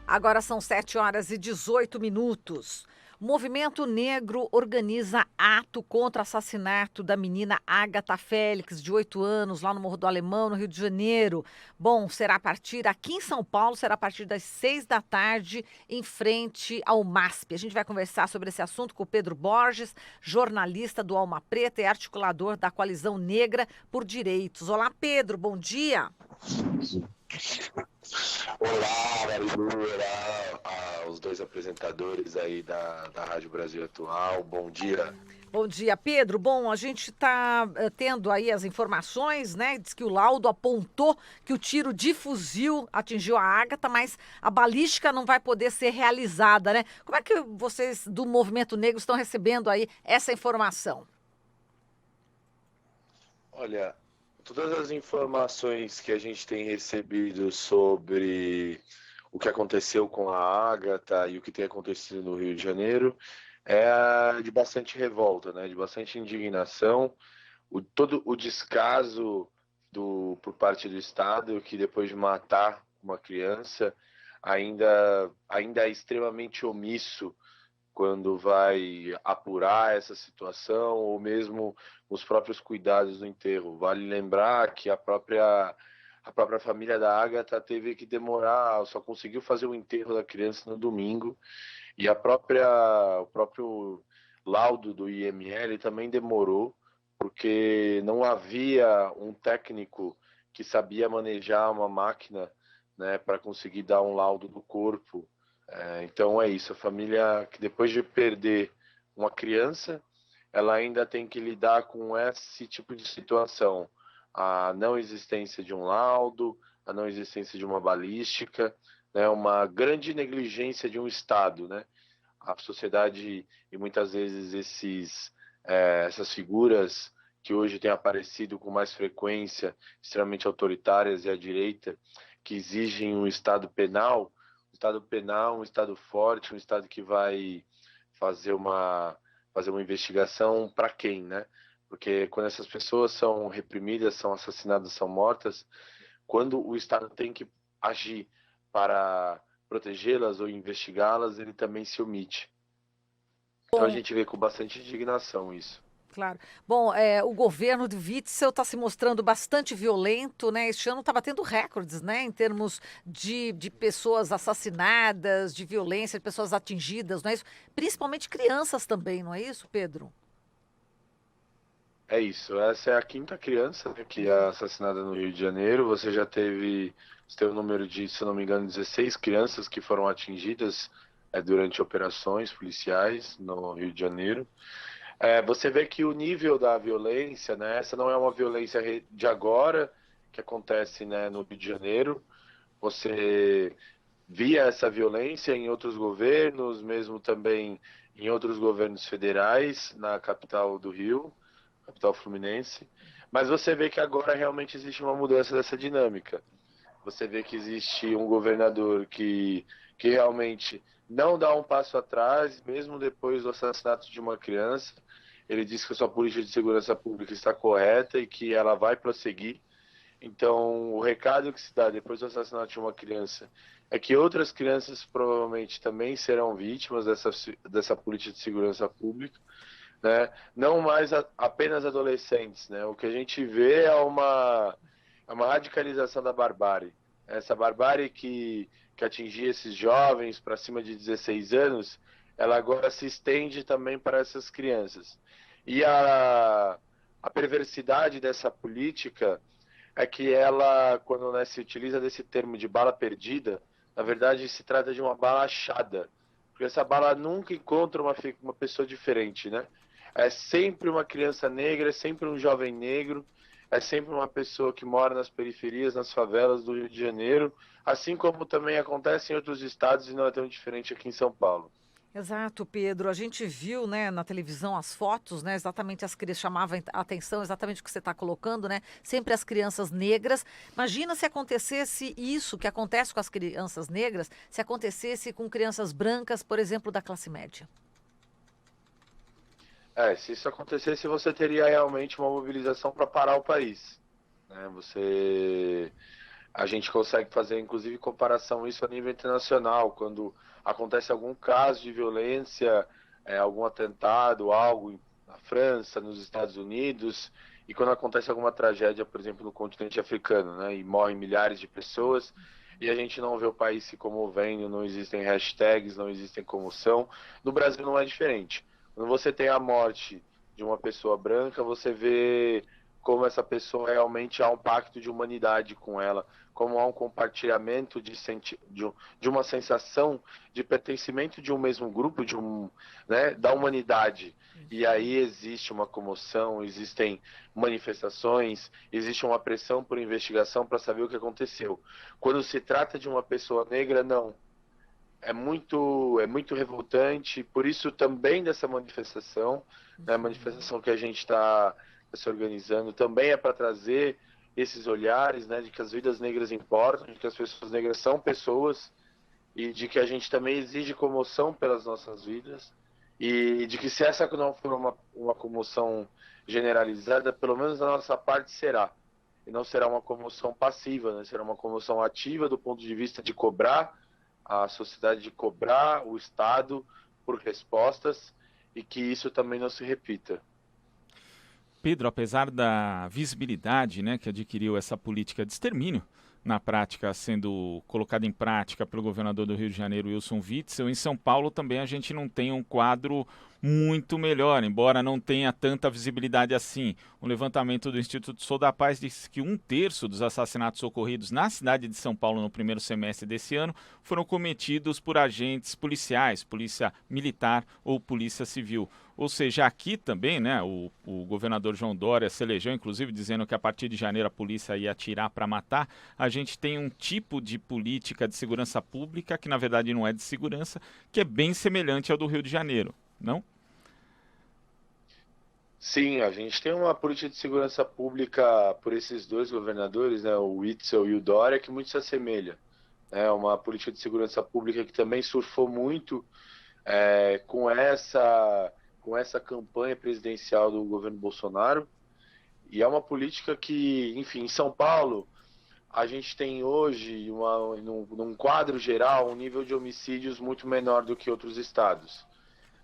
Agora são 7h18. Movimento Negro organiza ato contra assassinato da menina Agatha Félix, de 8 anos, lá no Morro do Alemão, no Rio de Janeiro. Bom, aqui em São Paulo, será a partir das 6 da tarde, em frente ao MASP. A gente vai conversar sobre esse assunto com o Pedro Borges, jornalista do Alma Preta e articulador da Coalizão Negra por Direitos. Olá, Pedro, bom dia. Olá, Marilu, olá aos dois apresentadores aí da Rádio Brasil Atual, bom dia. Bom dia, Pedro. Bom, a gente está tendo aí as informações, né? Diz que o laudo apontou que o tiro de fuzil atingiu a Ágata, mas a balística não vai poder ser realizada, né? Como é que vocês do Movimento Negro estão recebendo aí essa informação? Olha, todas as informações que a gente tem recebido sobre o que aconteceu com a Ágata e o que tem acontecido no Rio de Janeiro é de bastante revolta, né? De bastante indignação, todo o descaso por parte do Estado, que depois de matar uma criança ainda é extremamente omisso quando vai apurar essa situação ou mesmo os próprios cuidados do enterro. Vale lembrar que a própria família da Agatha teve que demorar, só conseguiu fazer o enterro da criança no domingo, e o próprio laudo do IML também demorou, porque não havia um técnico que sabia manejar uma máquina, né, para conseguir dar um laudo do corpo. Então é isso, a família que depois de perder uma criança, ela ainda tem que lidar com esse tipo de situação, a não existência de um laudo, a não existência de uma balística, né, uma grande negligência de um Estado, né? A sociedade e muitas vezes essas figuras que hoje têm aparecido com mais frequência, extremamente autoritárias e à direita, que exigem um Estado penal, um Estado forte, um Estado que vai fazer fazer uma investigação para quem, né? Porque quando essas pessoas são reprimidas, são assassinadas, são mortas, quando o Estado tem que agir para protegê-las ou investigá-las, ele também se omite. Então a Bom, gente vê com bastante indignação isso. claro. Bom, o governo de Witzel está se mostrando bastante violento, né? Este ano está batendo recordes, né? Em termos de pessoas assassinadas, de violência, de pessoas atingidas, não é isso? Principalmente crianças também, não é isso, Pedro? É isso. Essa é a quinta criança, né, que é assassinada no Rio de Janeiro. Você tem o número de, se eu não me engano, 16 crianças que foram atingidas durante operações policiais no Rio de Janeiro. Você vê que o nível da violência, né, essa não é uma violência de agora que acontece, né, no Rio de Janeiro. Você via essa violência em outros governos, mesmo também em outros governos federais, na capital do Rio, capital fluminense. Mas você vê que agora realmente existe uma mudança dessa dinâmica. Você vê que existe um governador que realmente não dá um passo atrás, mesmo depois do assassinato de uma criança. Ele diz que a sua política de segurança pública está correta e que ela vai prosseguir. Então, o recado que se dá depois do assassinato de uma criança é que outras crianças provavelmente também serão vítimas dessa política de segurança pública, né? Não mais apenas adolescentes, né? O que a gente vê é uma radicalização da barbárie. Essa barbárie que atingia esses jovens para cima de 16 anos, ela agora se estende também para essas crianças. E a perversidade dessa política é que ela, quando, né, se utiliza desse termo de bala perdida, na verdade se trata de uma bala achada, porque essa bala nunca encontra uma pessoa diferente, né? É sempre uma criança negra, é sempre um jovem negro, é sempre uma pessoa que mora nas periferias, nas favelas do Rio de Janeiro, assim como também acontece em outros estados e não é tão diferente aqui em São Paulo. Exato, Pedro. A gente viu, né, na televisão as fotos, né, exatamente as crianças chamavam a atenção, exatamente o que você está colocando, né? Sempre as crianças negras. Imagina se acontecesse isso que acontece com as crianças negras, se acontecesse com crianças brancas, por exemplo, da classe média. Se isso acontecesse, você teria realmente uma mobilização para parar o país, né? A gente consegue fazer, inclusive, comparação isso a nível internacional, quando acontece algum caso de violência, algum atentado, algo na França, nos Estados Unidos, e quando acontece alguma tragédia, por exemplo, no continente africano, né, e morrem milhares de pessoas, e a gente não vê o país se comovendo, não existem hashtags, não existem comoção. No Brasil não é diferente. Quando você tem a morte de uma pessoa branca, você vê como essa pessoa realmente há um pacto de humanidade com ela, como há um compartilhamento de uma sensação de pertencimento de um mesmo grupo, né, da humanidade. E aí existe uma comoção, existem manifestações, existe uma pressão por investigação para saber o que aconteceu. Quando se trata de uma pessoa negra, não. É muito revoltante, por isso também dessa manifestação, né, a manifestação que a gente está se organizando, também é para trazer esses olhares, né, de que as vidas negras importam, de que as pessoas negras são pessoas e de que a gente também exige comoção pelas nossas vidas e de que se essa não for uma comoção generalizada, pelo menos da nossa parte será. E não será uma comoção passiva, né? Será uma comoção ativa do ponto de vista de cobrar a sociedade, de cobrar o Estado por respostas e que isso também não se repita. Pedro, apesar da visibilidade, né, que adquiriu essa política de extermínio, na prática sendo colocada em prática pelo governador do Rio de Janeiro, Wilson Witzel, em São Paulo também a gente não tem um quadro muito melhor, embora não tenha tanta visibilidade assim. Um levantamento do Instituto Sou da Paz diz que 1/3 dos assassinatos ocorridos na cidade de São Paulo no primeiro semestre desse ano foram cometidos por agentes policiais, polícia militar ou polícia civil. Ou seja, aqui também, né, o governador João Dória se elegeu, inclusive, dizendo que a partir de janeiro a polícia ia atirar para matar. A gente tem um tipo de política de segurança pública, que na verdade não é de segurança, que é bem semelhante ao do Rio de Janeiro, não? Sim, a gente tem uma política de segurança pública por esses dois governadores, né, o Witzel e o Dória, que muito se assemelha. É uma política de segurança pública que também surfou muito com essa campanha presidencial do governo Bolsonaro. E é uma política que, enfim, em São Paulo, a gente tem hoje, num quadro geral, um nível de homicídios muito menor do que outros estados.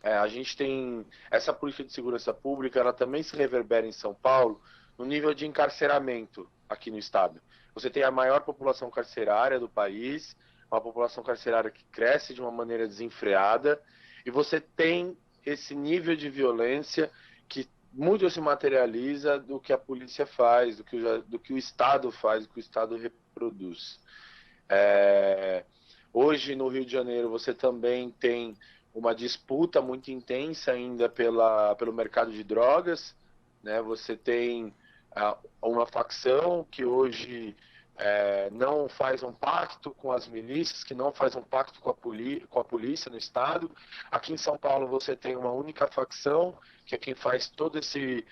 A gente tem essa política de segurança pública, ela também se reverbera em São Paulo no nível de encarceramento aqui no estado. Você tem a maior população carcerária do país, uma população carcerária que cresce de uma maneira desenfreada, e você tem esse nível de violência que muito se materializa do que a polícia faz, do que o Estado faz, do que o Estado reproduz. Hoje, no Rio de Janeiro, você também tem uma disputa muito intensa ainda pelo mercado de drogas, né? Você tem uma facção que hoje não faz um pacto com as milícias, que não faz um pacto com a polícia no estado. Aqui em São Paulo você tem uma única facção, que é quem faz todo esse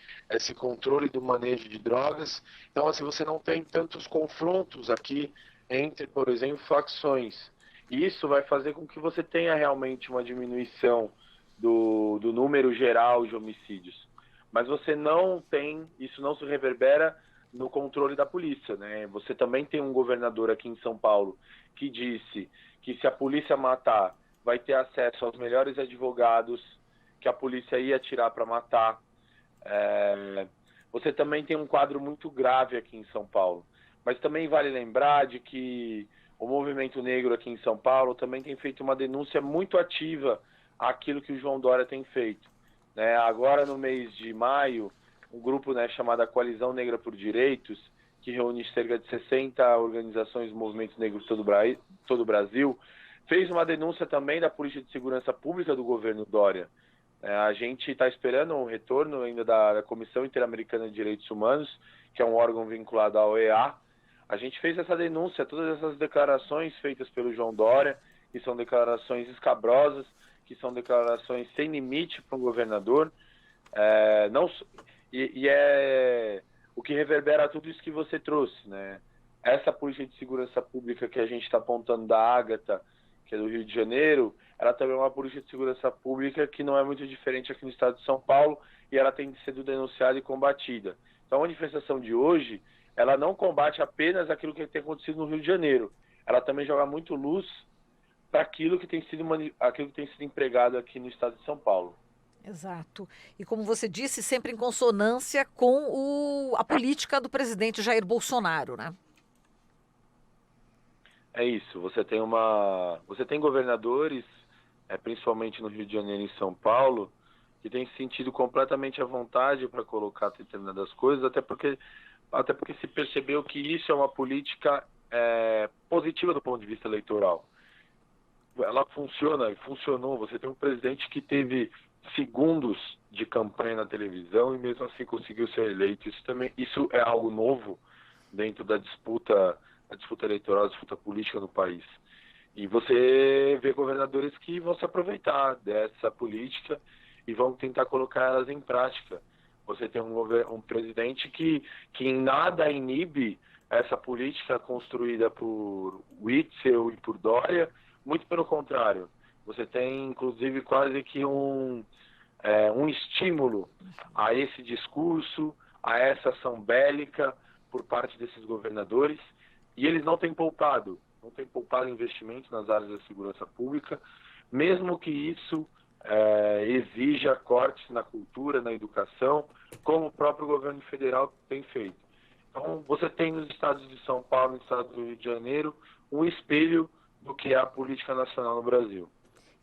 controle do manejo de drogas. Então, assim, você não tem tantos confrontos aqui entre, por exemplo, facções. E isso vai fazer com que você tenha realmente uma diminuição do número geral de homicídios. Mas você não tem, isso não se reverbera no controle da polícia, né? Você também tem um governador aqui em São Paulo que disse que se a polícia matar, vai ter acesso aos melhores advogados, que a polícia ia atirar para matar. Você também tem um quadro muito grave aqui em São Paulo. Mas também vale lembrar de que o movimento negro aqui em São Paulo também tem feito uma denúncia muito ativa àquilo que o João Dória tem feito, né? Agora, no mês de maio, um grupo, né, chamado Coalizão Negra por Direitos, que reúne cerca de 60 organizações do movimento negro todo o Brasil, fez uma denúncia também da política de segurança pública do governo Dória. A gente está esperando um retorno ainda da Comissão Interamericana de Direitos Humanos, que é um órgão vinculado à OEA. A gente fez essa denúncia, todas essas declarações feitas pelo João Dória, que são declarações escabrosas, que são declarações sem limite para um governador, o que reverbera tudo isso que você trouxe, né? Essa política de segurança pública que a gente está apontando da Ágata, que é do Rio de Janeiro, ela também é uma política de segurança pública que não é muito diferente aqui no estado de São Paulo, e ela tem sido denunciada e combatida. Então a manifestação de hoje ela não combate apenas aquilo que tem acontecido no Rio de Janeiro. Ela também joga muito luz para aquilo que tem sido empregado aqui no estado de São Paulo. Exato. E como você disse, sempre em consonância com a política do presidente Jair Bolsonaro, né? É isso. Você tem governadores, principalmente no Rio de Janeiro e em São Paulo, que têm se sentido completamente à vontade para colocar determinadas coisas, até porque se percebeu que isso é uma política positiva do ponto de vista eleitoral. Ela funciona e funcionou. Você tem um presidente que teve segundos de campanha na televisão e mesmo assim conseguiu ser eleito. Isso é algo novo dentro da disputa eleitoral, da disputa política no país. E você vê governadores que vão se aproveitar dessa política e vão tentar colocar elas em prática. Você tem um presidente que em nada inibe essa política construída por Witzel e por Dória, muito pelo contrário. Você tem, inclusive, quase que um estímulo a esse discurso, a essa ação bélica por parte desses governadores, e eles não têm poupado investimentos nas áreas da segurança pública, mesmo que isso exija cortes na cultura, na educação, como o próprio governo federal tem feito. Então, você tem nos estados de São Paulo e no estado do Rio de Janeiro um espelho do que é a política nacional no Brasil.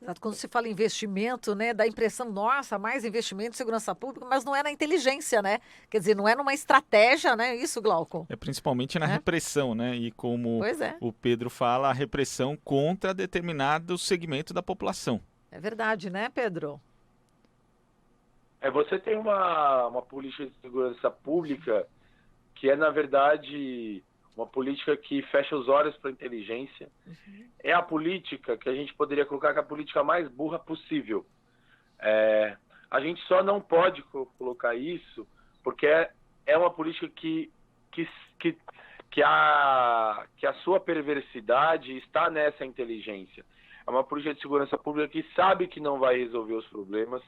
Exato. Quando se fala em investimento, né, dá a impressão, nossa, mais investimento em segurança pública, mas não é na inteligência, né? Quer dizer, não é numa estratégia, né? Isso, Glauco? É principalmente na repressão, né? E como o Pedro fala, a repressão contra determinado segmento da população. É verdade, né, Pedro? Você tem uma política de segurança pública que é, na verdade, uma política que fecha os olhos para a inteligência. Uhum. É a política que a gente poderia colocar que é a política mais burra possível. A gente só não pode colocar isso porque é uma política que a sua perversidade está nessa inteligência. É uma política de segurança pública que sabe que não vai resolver os problemas,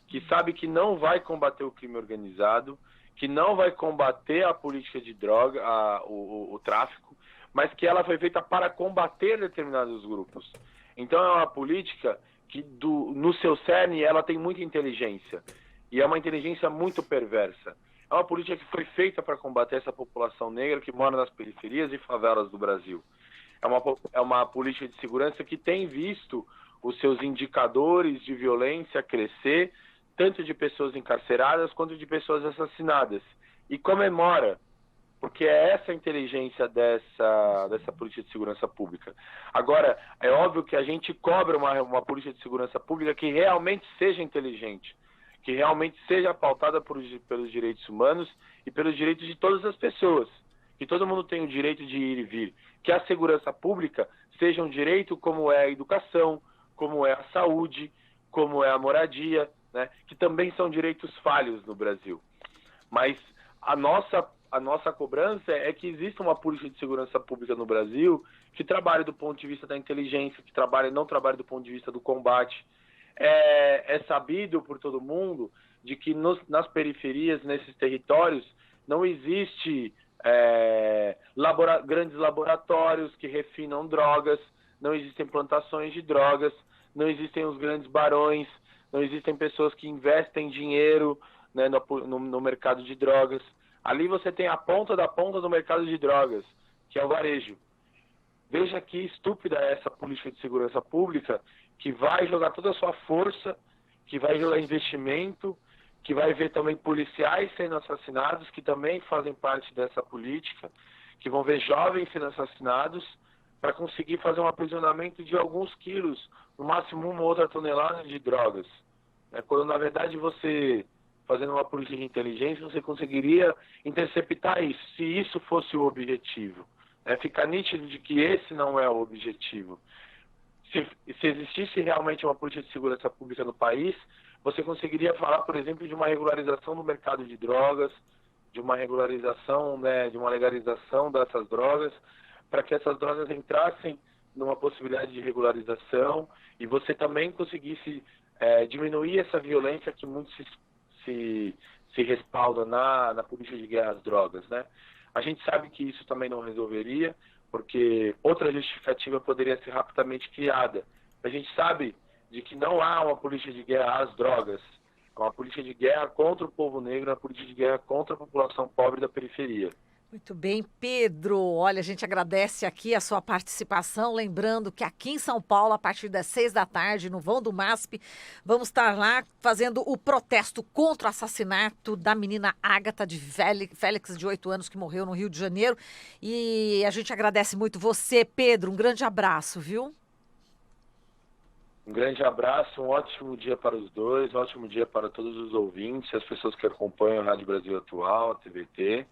que sabe que não vai combater o crime organizado, que não vai combater a política de droga, o tráfico, mas que ela foi feita para combater determinados grupos. Então é uma política que no seu cerne ela tem muita inteligência, e é uma inteligência muito perversa. É uma política que foi feita para combater essa população negra que mora nas periferias e favelas do Brasil. É uma política de segurança que tem visto os seus indicadores de violência crescer, tanto de pessoas encarceradas quanto de pessoas assassinadas. E comemora, porque é essa a inteligência dessa política de segurança pública. Agora, é óbvio que a gente cobra uma política de segurança pública que realmente seja inteligente, que realmente seja pautada pelos direitos humanos e pelos direitos de todas as pessoas, que todo mundo tem o direito de ir e vir, que a segurança pública seja um direito como é a educação, como é a saúde, como é a moradia, né, que também são direitos falhos no Brasil. Mas a nossa cobrança é que exista uma política de segurança pública no Brasil que trabalhe do ponto de vista da inteligência, que não trabalhe do ponto de vista do combate. É sabido por todo mundo de que nas periferias, nesses territórios, não existe grandes laboratórios que refinam drogas, não existem plantações de drogas, não existem os grandes barões, não existem pessoas que investem dinheiro, né, no mercado de drogas. Ali você tem a ponta da ponta do mercado de drogas, que é o varejo. Veja que estúpida é essa política de segurança pública, que vai jogar toda a sua força, que vai jogar investimento, que vai ver também policiais sendo assassinados, que também fazem parte dessa política, que vão ver jovens sendo assassinados, para conseguir fazer um aprisionamento de alguns quilos, no máximo 1 ou outra tonelada de drogas. Quando, na verdade, você, fazendo uma política de inteligência, você conseguiria interceptar isso, se isso fosse o objetivo. Fica nítido de que esse não é o objetivo. Se existisse realmente uma política de segurança pública no país, você conseguiria falar, por exemplo, de uma regularização do mercado de drogas, de uma regularização, de uma legalização dessas drogas, para que essas drogas entrassem numa possibilidade de regularização e você também conseguisse diminuir essa violência que muito se respalda na política de guerra às drogas, né? A gente sabe que isso também não resolveria, porque outra justificativa poderia ser rapidamente criada. A gente sabe de que não há uma política de guerra às drogas, é uma política de guerra contra o povo negro, uma política de guerra contra a população pobre da periferia. Muito bem, Pedro. Olha, a gente agradece aqui a sua participação. Lembrando que aqui em São Paulo, a partir das 6 da tarde, no vão do MASP, vamos estar lá fazendo o protesto contra o assassinato da menina Ágata de Félix, de 8 anos, que morreu no Rio de Janeiro. E a gente agradece muito você, Pedro. Um grande abraço, viu? Um grande abraço, um ótimo dia para os dois, um ótimo dia para todos os ouvintes, as pessoas que acompanham a Rádio Brasil Atual, a TVT.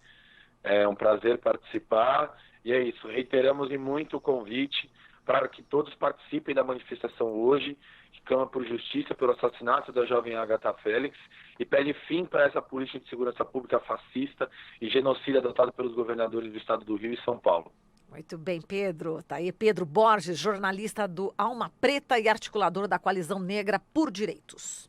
É um prazer participar e é isso, reiteramos em muito o convite para que todos participem da manifestação hoje, que clama por justiça pelo assassinato da jovem Ágata Félix e pede fim para essa política de segurança pública fascista e genocida adotada pelos governadores do estado do Rio e São Paulo. Muito bem, Pedro. Tá aí Pedro Borges, jornalista do Alma Preta e articulador da Coalizão Negra por Direitos.